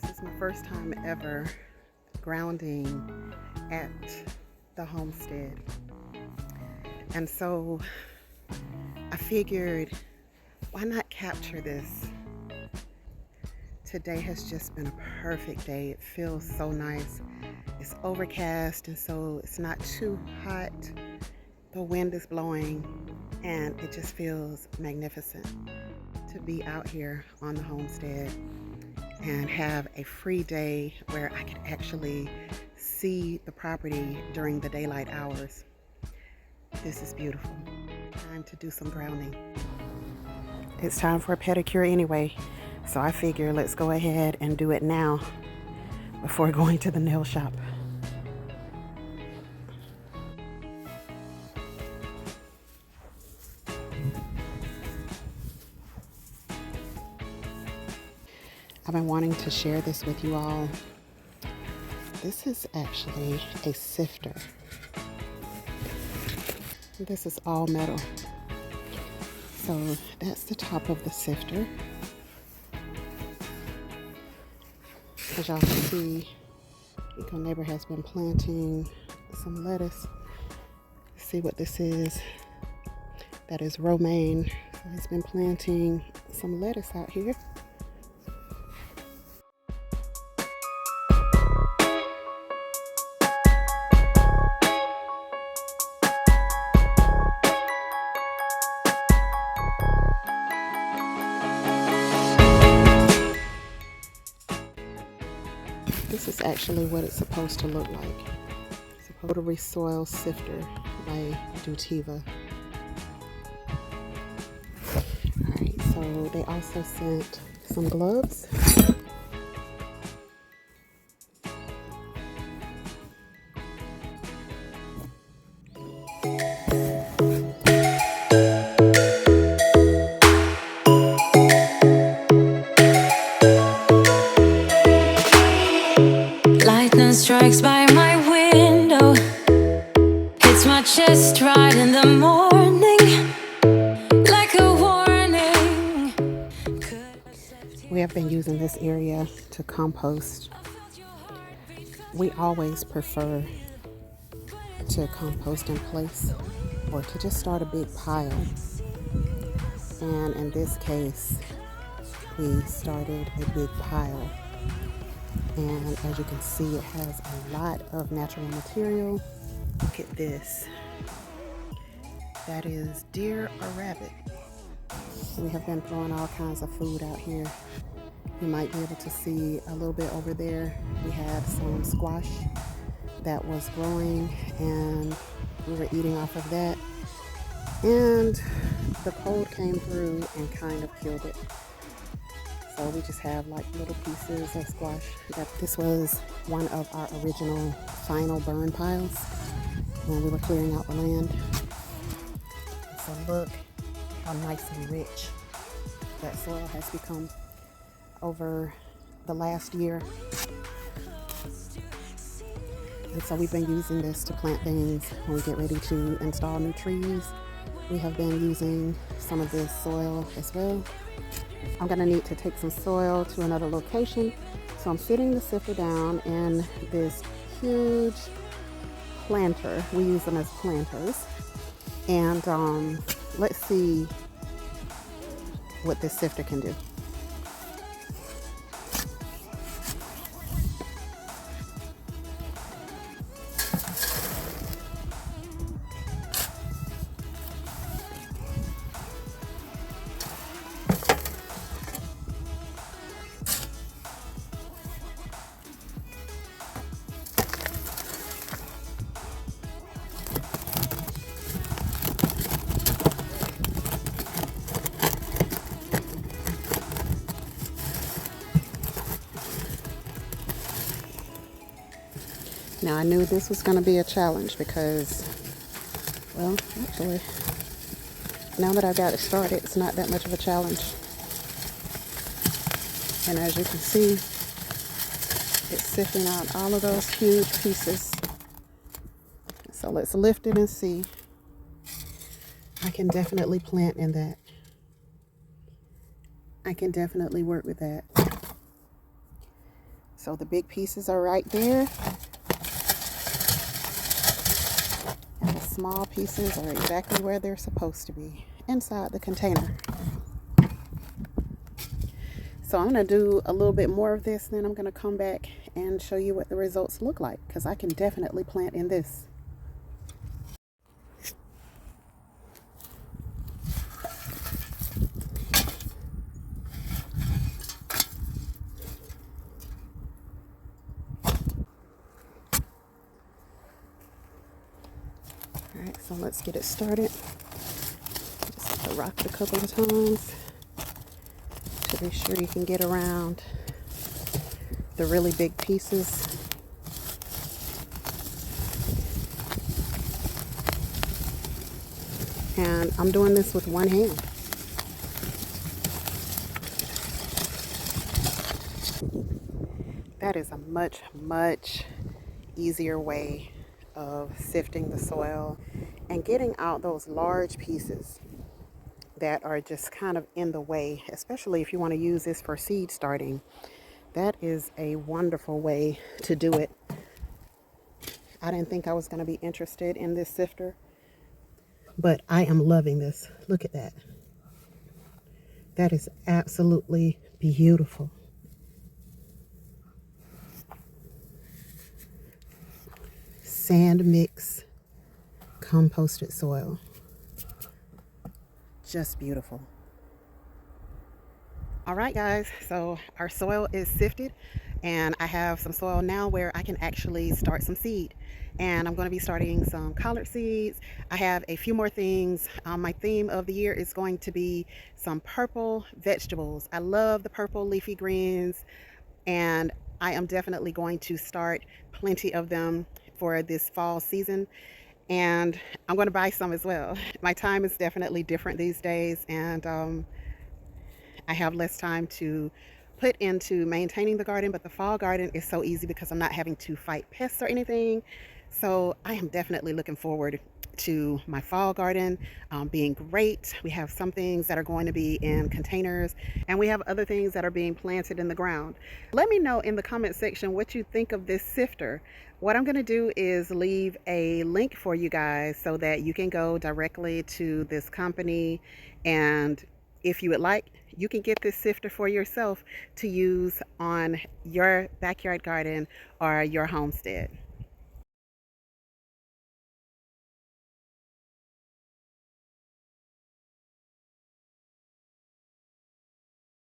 This is my first time ever grounding at the homestead. And so I figured, why not capture this? Today has just been a perfect day. It feels so nice. It's overcast, and so it's not too hot. The wind is blowing, and it just feels magnificent to be out here on the homestead and have a free day where I can actually see the property during the daylight hours. This is beautiful. Time to do some grounding. It's time for a pedicure anyway, so I figure let's go ahead and do it now before going to the nail shop. I've been wanting to share this with you all. This is actually a sifter. This is all metal. So that's the top of the sifter. As y'all can see, my neighbor has been planting some lettuce. Let's see what this is. That is romaine. So he's been planting some lettuce out here. This is actually what it's supposed to look like. It's a rotary soil sifter by Dootiva. Alright, so they also sent some gloves. Strikes by my window, hits my chest right in the morning, like a warning. We have been using this area to compost. We always prefer to compost in place or to just start a big pile. And in this case, we started a big pile. And as you can see, it has a lot of natural material. Look at this. That is deer or rabbit. We have been throwing all kinds of food out here. You might be able to see a little bit over there. We have some squash that was growing, and we were eating off of that. And the cold came through and kind of killed it. So we just have like little pieces of squash. This was one of our original final burn piles when we were clearing out the land. So look how nice and rich that soil has become over the last year. And so we've been using this to plant things when we get ready to install new trees. We have been using some of this soil as well. I'm going to need to take some soil to another location. So I'm sitting the sifter down in this huge planter. We use them as planters. And let's see what this sifter can do. Now I knew this was going to be a challenge because, well, actually, now that I've got it started, it's not that much of a challenge. And as you can see, it's sifting out all of those huge pieces. So let's lift it and see. I can definitely plant in that. I can definitely work with that. So the big pieces are right there, and the small pieces are exactly where they're supposed to be, inside the container. So I'm going to do a little bit more of this, then I'm going to come back and show you what the results look like, because I can definitely plant in this. Alright, so let's get it started. Just have to rock it a couple of times to be sure you can get around the really big pieces. And I'm doing this with one hand. That is a much, much easier way of sifting the soil and getting out those large pieces that are just kind of in the way, especially if you want to use this for seed starting. That is a wonderful way to do it. I didn't think I was going to be interested in this sifter, but I am loving this. Look at that. That is absolutely beautiful. Sand mix composted soil. Just beautiful. All right, guys, so our soil is sifted, and I have some soil now where I can actually start some seed. And I'm going to be starting some collard seeds. I have a few more things. My theme of the year is going to be some purple vegetables. I love the purple leafy greens, and I am definitely going to start plenty of them for this fall season. And I'm going to buy some as well. My time is definitely different these days, and I have less time to put into maintaining the garden, but the fall garden is so easy because I'm not having to fight pests or anything. So I am definitely looking forward to my fall garden being great. We have some things that are going to be in containers, and we have other things that are being planted in the ground. Let me know in the comment section what you think of this sifter. What I'm going to do is leave a link for you guys so that you can go directly to this company, and if you would like, you can get this sifter for yourself to use on your backyard garden or your homestead.